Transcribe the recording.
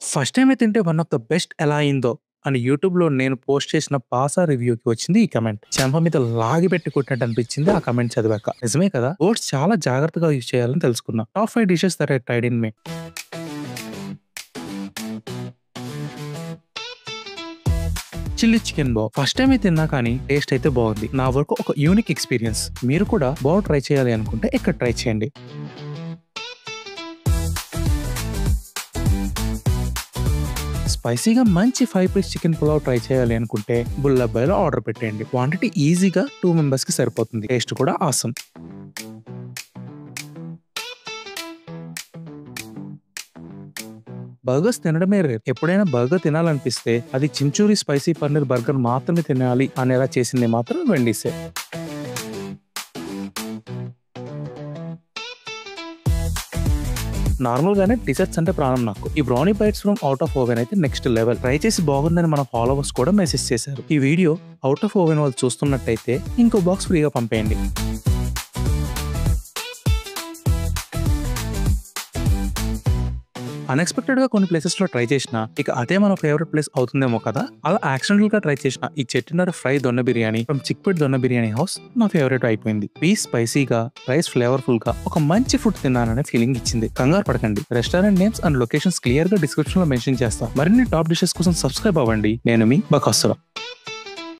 First టైమే తింటే one of the best ఎలా అయిందో అని యూట్యూబ్‌లో నేను పోస్ట్ చేసిన పాసా రివ్యూకి వచ్చింది ఈ కామెంట్. చెంప మీద లాగిపెట్టి కొట్టినట్టు అనిపించింది ఆ కామెంట్ చదివాక. నిజమే కదా! ఓట్స్ చాలా జాగ్రత్తగా యూజ్ చేయాలని తెలుసుకున్నా. Top 5 dishes that I tried in May. Chilli chicken bowl. First టైమే తిన్నా కానీ టేస్ట్ అయితే బాగుంది. నా వరకు ఒక యూనిక్ ఎక్స్‌పీరియన్స్. మీరు కూడా బౌల్ ట్రై చేయాలి అనుకుంటే ఇక్కడ ట్రై చేయండి. స్పైసీగా మంచి 5 పీస్ చికెన్ పులావ్ ట్రై చేయాలి అనుకుంటే బుల్లబ్బాయిలో ఆర్డర్ పెట్టేయండి. క్వాంటిటీ ఈజీగా 2 మెంబర్స్ కి సరిపోతుంది. టేస్ట్ కూడా ఆసమ్. బర్గర్స్ తినడమే రేర్. ఎప్పుడైనా బర్గర్ తినాలనిపిస్తే అది చించూరి స్పైసీ పన్నీర్ బర్గర్ మాత్రమే తినాలి అనేలా చేసింది మాత్రం వెండీసే. నార్మల్ గానే డిజర్ట్స్ అంటే ప్రాణం నాకు. ఈ brownie bites from out of oven అయితే నెక్స్ట్ లెవెల్. ట్రై చేసి బాగుందని మన ఫాలోవర్స్ కూడా మెసేజ్ చేశారు. ఈ వీడియో అవుట్ ఆఫ్ ఓవెన్ వాళ్ళు చూస్తున్నట్టయితే ఇంకో బాక్స్ ఫ్రీగా పంపేయండి. అన్ఎక్స్పెక్టెడ్ గా కొన్ని ప్లేసెస్ లో ట్రై చేసిన ఇక అదే మన ఫేవరెట్ ప్లేస్ అవుతుందేమో కదా. అలా యాక్సిడెంటల్ గా ట్రై చేసిన ఈ చెట్టినర fry donne biryani from Chickpet donne biryani house నా ఫేవరెట్ అయిపోయింది. పీస్ స్పైసీగా, రైస్ ఫ్లేవర్ఫుల్ గా ఒక మంచి ఫుడ్ తిన్నాననే ఫీలింగ్ ఇచ్చింది. కంగారు పడకండి, restaurant names and locations clear గా డిస్క్రిప్షన్ లో మెన్షన్ చేస్తా. మరిన్ని టాప్ డిషెస్ కోసం సబ్స్క్రైబ్ అవ్వండి. నేను మీ బకాసురా.